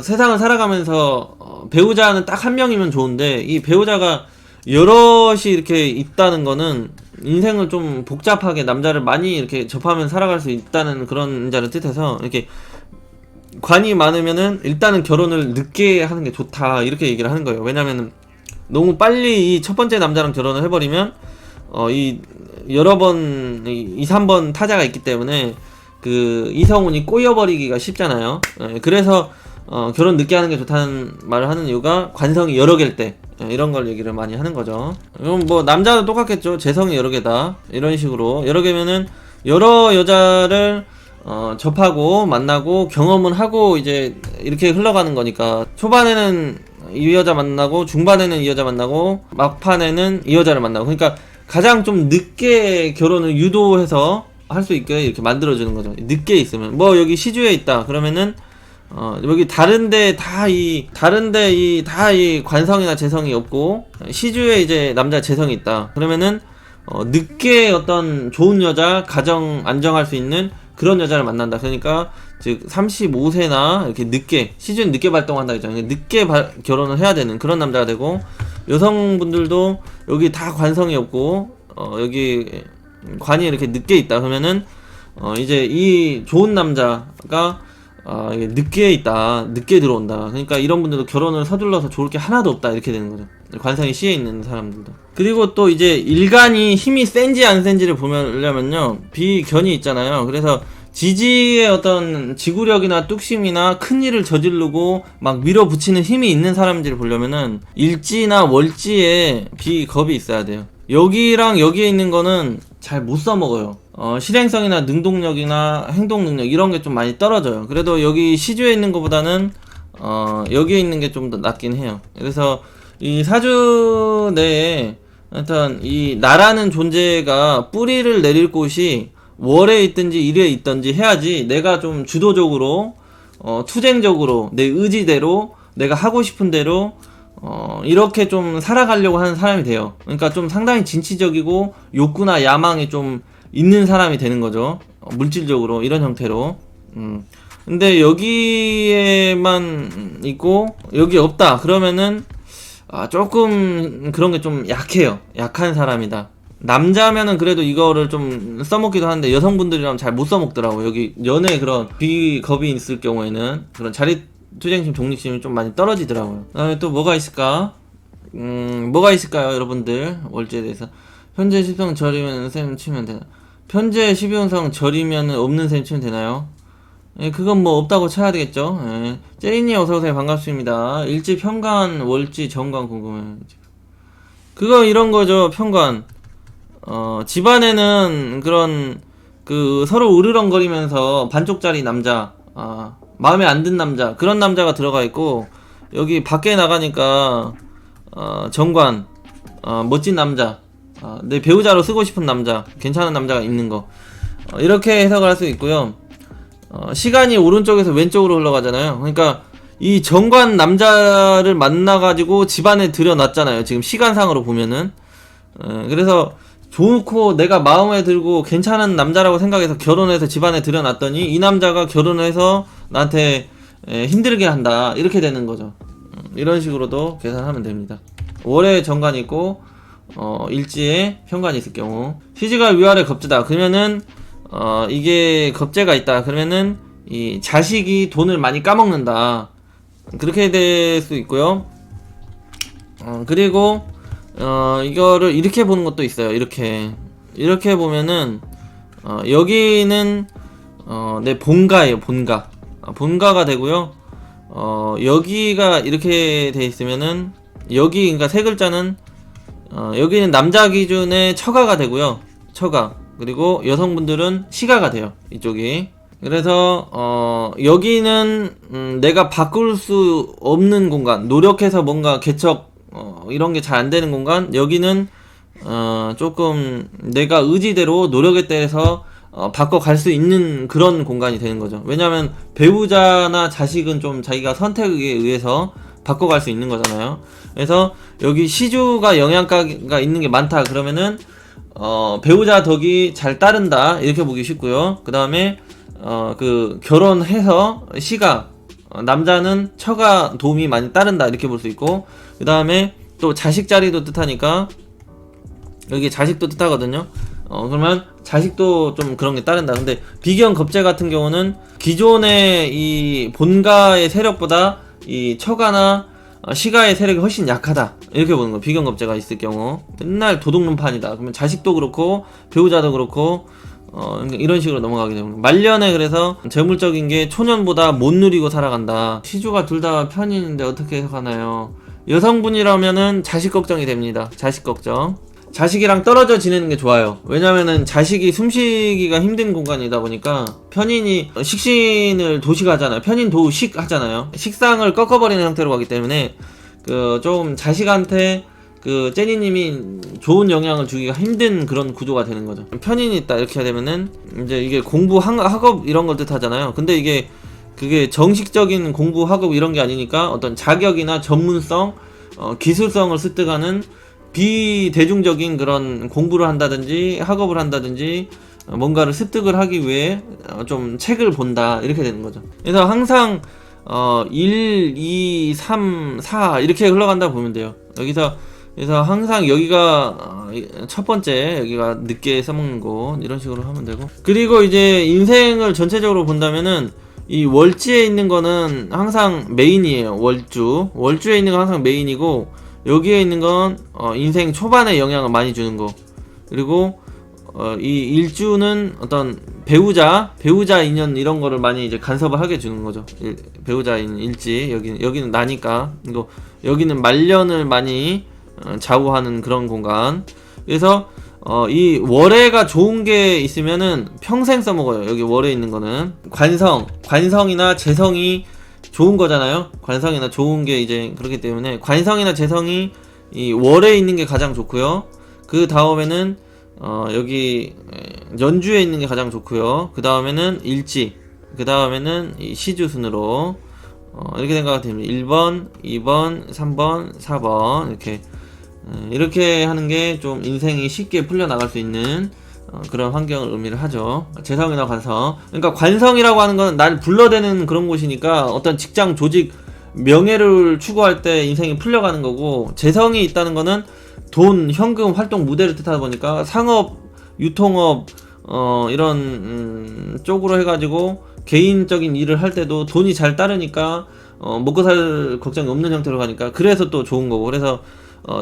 세상을 살아가면서 배우자는 딱 한 명이면 좋은데, 이 배우자가 여럿이 이렇게 있다는 거는 인생을 좀 복잡하게 남자를 많이 이렇게 접하면 살아갈 수 있다는 그런 자를 뜻해서, 이렇게 관이 많으면은 일단은 결혼을 늦게 하는 게 좋다 이렇게 얘기를 하는 거예요. 왜냐면은 너무 빨리 이 첫 번째 남자랑 결혼을 해버리면 이 여러 번 2, 3번 타자가 있기 때문에 그 이성운이 꼬여버리기가 쉽잖아요. 그래서 결혼 늦게 하는 게 좋다는 말을 하는 이유가 관성이 여러 개일 때 이런 걸 얘기를 많이 하는 거죠. 그럼 뭐 남자도 똑같겠죠. 재성이 여러 개다 이런 식으로 여러 개면은 여러 여자를 접하고 만나고 경험은 하고 이제 이렇게 흘러가는 거니까, 초반에는 이 여자 만나고 중반에는 이 여자 만나고 막판에는 이 여자를 만나고, 그러니까 가장 좀 늦게 결혼을 유도해서 할 수 있게 이렇게 만들어주는 거죠. 늦게 있으면 뭐 여기 시주에 있다 그러면은 여기 다른데 이 관성이나 재성이 없고 시주에 이제 남자 재성이 있다 그러면은 늦게 어떤 좋은 여자, 가정 안정할 수 있는 그런 여자를 만난다. 그러니까 즉 35세나 이렇게 늦게, 시즌 늦게 발동한다 했잖아요. 늦게 결혼을 해야 되는 그런 남자가 되고, 여성분들도 여기 다 관성이 없고 여기 관이 이렇게 늦게 있다 그러면은 이제 이 좋은 남자가 이게 늦게 있다, 늦게 들어온다. 그러니까 이런 분들도 결혼을 서둘러서 좋을 게 하나도 없다 이렇게 되는 거죠. 관성이 C에 있는 사람들도. 그리고 또 이제 일간이 힘이 센지 안 센지를 보려면요, 비견이 있잖아요. 그래서 지지의 어떤 지구력이나 뚝심이나 큰 일을 저지르고 막 밀어붙이는 힘이 있는 사람들을 보려면은 일지나 월지에 비겁이 있어야 돼요. 여기랑 여기에 있는 거는 잘 못 써먹어요. 실행성이나 능동력이나 행동 능력 이런 게 좀 많이 떨어져요. 그래도 여기 시주에 있는 것보다는 여기에 있는 게 좀 더 낫긴 해요. 그래서 이 사주 내에 하여튼 이 나라는 존재가 뿌리를 내릴 곳이 월에 있든지 일에 있든지 해야지, 내가 좀 주도적으로 투쟁적으로 내 의지대로 내가 하고 싶은 대로 이렇게 좀 살아가려고 하는 사람이 돼요. 그러니까 좀 상당히 진취적이고 욕구나 야망이 좀 있는 사람이 되는 거죠. 물질적으로 이런 형태로. 근데 여기에만 있고 여기 없다 그러면은 조금 그런 게 좀 약해요. 약한 사람이다. 남자면은 그래도 이거를 좀 써먹기도 하는데 여성분들이랑 잘 못 써먹더라고. 여기 연애 그런 비겁이 있을 경우에는 그런 자립투쟁심, 독립심이 좀 많이 떨어지더라고요. 그 다음에 또 뭐가 있을까? 뭐가 있을까요, 여러분들? 월지에 대해서. 현재 십성 절이면 셈 치면 되나? 현재 12운성 절이면 없는 셈 치면 되나요? 예, 그건 뭐 없다고 쳐야 되겠죠. 예. 제리님 어서오세요. 반갑습니다. 일지 평관, 월지 정관 궁금해요. 그거 이런 거죠. 평관. 집안에는 그런 그 서로 으르렁거리면서 반쪽짜리 남자, 마음에 안 든 남자, 그런 남자가 들어가 있고, 여기 밖에 나가니까 정관, 멋진 남자, 내 배우자로 쓰고 싶은 남자, 괜찮은 남자가 있는 거, 이렇게 해석을 할 수 있고요. 시간이 오른쪽에서 왼쪽으로 흘러가잖아요. 그러니까 이 정관 남자를 만나가지고 집안에 들여놨잖아요. 지금 시간상으로 보면은. 그래서 좋고 내가 마음에 들고 괜찮은 남자라고 생각해서 결혼해서 집안에 들여놨더니 이 남자가 결혼해서 나한테 힘들게 한다, 이렇게 되는 거죠. 이런 식으로도 계산하면 됩니다. 월에 정관이 있고 일지에 편관이 있을 경우, 시지가 위아래 겁재다 그러면은 이게 겁재가 있다 그러면은 이 자식이 돈을 많이 까먹는다, 그렇게 될 수 있고요. 그리고 이거를 이렇게 보는 것도 있어요. 이렇게 보면은 여기는 내 본가예요. 본가가 되고요. 여기가 이렇게 돼 있으면은 여기, 그러니까 세 글자는 여기는 남자 기준의 처가가 되고요. 처가. 그리고 여성분들은 시가가 돼요. 이쪽이. 그래서 여기는 내가 바꿀 수 없는 공간, 노력해서 뭔가 개척 이런 게 잘 안 되는 공간. 여기는 조금 내가 의지대로 노력에 대해서 바꿔갈 수 있는 그런 공간이 되는 거죠. 왜냐하면 배우자나 자식은 좀 자기가 선택에 의해서 바꿔갈 수 있는 거잖아요. 그래서 여기 시주가 영향가가 있는 게 많다 그러면은 배우자 덕이 잘 따른다, 이렇게 보기 쉽고요. 그 다음에 그 결혼해서 시가, 남자는 처가 도움이 많이 따른다, 이렇게 볼 수 있고, 그 다음에 또 자식 자리도 뜻하니까 여기 자식도 뜻하거든요. 그러면 자식도 좀 그런 게 따른다. 근데 비견 겁재 같은 경우는 기존의 이 본가의 세력보다 이 처가나 시가의 세력이 훨씬 약하다, 이렇게 보는 거. 비견 겁재가 있을 경우 맨날 도둑놈판이다 그러면 자식도 그렇고 배우자도 그렇고 이런 식으로 넘어가게 됩니다. 말년에 그래서 재물적인 게 초년보다 못 누리고 살아간다. 시주가 둘 다 편인데 어떻게 해석하나요? 여성분이라면은 자식 걱정이 됩니다. 자식 걱정. 자식이랑 떨어져 지내는 게 좋아요. 왜냐면은 자식이 숨쉬기가 힘든 공간이다 보니까, 편인이 식신을 도식하잖아요. 편인 도식 하잖아요. 식상을 꺾어버리는 형태로 가기 때문에 그 좀 자식한테 그 제니님이 좋은 영향을 주기가 힘든 그런 구조가 되는 거죠. 편인이 있다 이렇게 되면은 이제 이게 공부 학업 이런 걸 뜻하잖아요. 근데 이게 그게 정식적인 공부 학업 이런 게 아니니까 어떤 자격이나 전문성, 기술성을 습득하는 비대중적인 그런 공부를 한다든지 학업을 한다든지 뭔가를 습득을 하기 위해 좀 책을 본다, 이렇게 되는 거죠. 그래서 항상 1, 2, 3, 4 이렇게 흘러간다 보면 돼요. 그래서 항상 여기가 첫 번째, 여기가 늦게 써먹는 곳, 이런 식으로 하면 되고, 그리고 이제 인생을 전체적으로 본다면은 이 월지에 있는 거는 항상 메인이에요. 월주에 있는 건 항상 메인이고, 여기에 있는 건 인생 초반에 영향을 많이 주는 거. 그리고 이 일주는 어떤 배우자 인연 이런 거를 많이 이제 간섭을 하게 주는 거죠. 배우자인 일지, 여기는 나니까. 그리고 여기는 말년을 많이 좌우하는 그런 공간. 그래서 이 월해가 좋은 게 있으면은 평생 써먹어요. 여기 월해 있는 거는 관성이나 재성이 좋은 거잖아요. 관성이나 좋은 게 이제 그렇기 때문에 관성이나 재성이 이 월에 있는 게 가장 좋고요. 그 다음에는 여기 연주에 있는 게 가장 좋고요. 그 다음에는 일지, 그 다음에는 이 시주 순으로 이렇게 생각하면 됩니다. 1번, 2번, 3번, 4번 이렇게 하는 게 좀 인생이 쉽게 풀려나갈 수 있는 그런 환경을 의미를 하죠. 재성이나 관성. 그러니까 관성이라고 하는 건 날 불러대는 그런 곳이니까 어떤 직장, 조직, 명예를 추구할 때 인생이 풀려가는 거고, 재성이 있다는 거는 돈, 현금, 활동, 무대를 뜻하다 보니까 상업, 유통업 이런 쪽으로 해가지고 개인적인 일을 할 때도 돈이 잘 따르니까 먹고 살 걱정이 없는 형태로 가니까, 그래서 또 좋은 거고. 그래서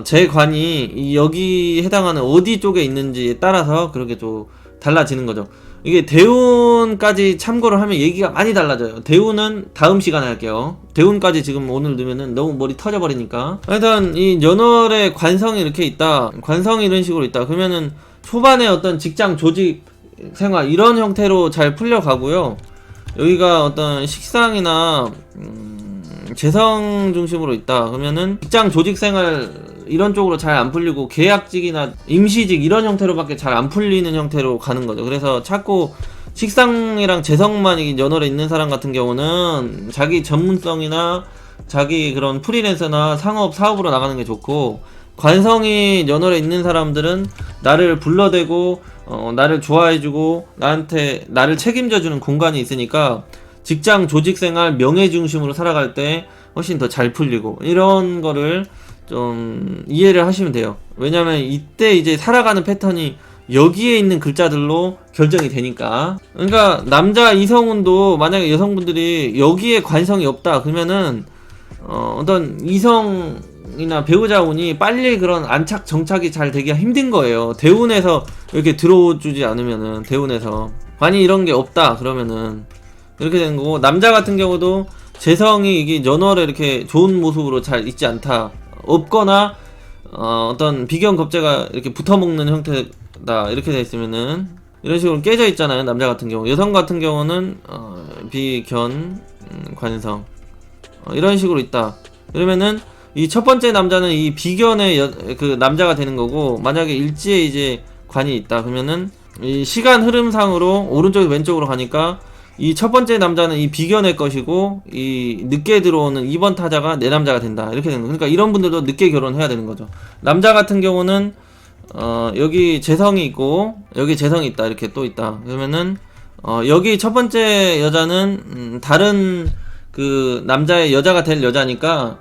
제 관이 여기 해당하는 어디 쪽에 있는지에 따라서 그렇게 좀 달라지는 거죠. 이게 대운까지 참고를 하면 얘기가 많이 달라져요. 대운은 다음 시간에 할게요. 대운까지 지금 오늘 넣으면은 너무 머리 터져버리니까. 하여튼 이 연월에 관성이 이렇게 있다, 관성이 이런 식으로 있다 그러면은 초반에 어떤 직장 조직 생활 이런 형태로 잘 풀려가고요. 여기가 어떤 식상이나 재성 중심으로 있다 그러면은 직장 조직 생활 이런 쪽으로 잘 안 풀리고 계약직이나 임시직 이런 형태로밖에 잘 안 풀리는 형태로 가는 거죠. 그래서 자꾸 식상이랑 재성만 이 연월에 있는 사람 같은 경우는 자기 전문성이나 자기 그런 프리랜서나 상업 사업으로 나가는 게 좋고, 관성이 연월에 있는 사람들은 나를 불러대고 나를 좋아해주고 나를 책임져주는 공간이 있으니까 직장 조직생활 명예 중심으로 살아갈 때 훨씬 더 잘 풀리고, 이런 거를 좀 이해를 하시면 돼요. 왜냐면 이때 이제 살아가는 패턴이 여기에 있는 글자들로 결정이 되니까. 그러니까 남자 이성운도 만약에 여성분들이 여기에 관성이 없다 그러면은 어떤 이성이나 배우자 운이 빨리 그런 안착 정착이 잘 되기가 힘든 거예요. 대운에서 이렇게 들어주지 않으면은, 대운에서 관이 이런 게 없다 그러면은 이렇게 되는 거고, 남자 같은 경우도 재성이 이게 연월에 이렇게 좋은 모습으로 잘 있지 않다, 없거나 어떤 비견 겁재가 이렇게 붙어먹는 형태다 이렇게 돼 있으면은 이런 식으로 깨져 있잖아요, 남자 같은 경우. 여성 같은 경우는 비견 관성 이런 식으로 있다 그러면은 이 첫 번째 남자는 이 비견의 그 남자가 되는 거고, 만약에 일지에 이제 관이 있다 그러면은 이 시간 흐름상으로 오른쪽에서 왼쪽으로 가니까 이 첫 번째 남자는 이 비견의 것이고, 이 늦게 들어오는 2번 타자가 내 남자가 된다 이렇게 되는 거예요. 그러니까 이런 분들도 늦게 결혼해야 되는 거죠. 남자 같은 경우는 여기 재성이 있고 여기 재성이 있다 이렇게 또 있다 그러면은 여기 첫 번째 여자는 다른 그 남자의 여자가 될 여자니까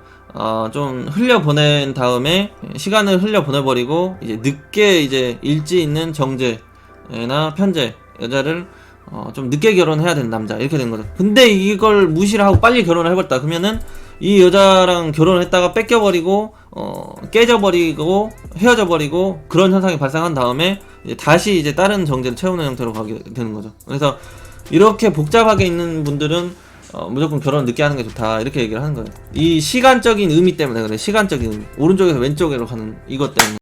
좀 흘려보낸 다음에 시간을 흘려보내버리고 이제 늦게 이제 일지 있는 정제나 편제 여자를 좀 늦게 결혼해야 되는 남자 이렇게 된 거죠. 근데 이걸 무시를 하고 빨리 결혼을 해버렸다 그러면은 이 여자랑 결혼을 했다가 뺏겨버리고 깨져버리고 헤어져버리고 그런 현상이 발생한 다음에 이제 다시 이제 다른 정제를 채우는 형태로 가게 되는 거죠. 그래서 이렇게 복잡하게 있는 분들은 무조건 결혼 늦게 하는 게 좋다 이렇게 얘기를 하는 거예요. 이 시간적인 의미 때문에 그래. 시간적인 의미, 오른쪽에서 왼쪽으로 가는 이것 때문에.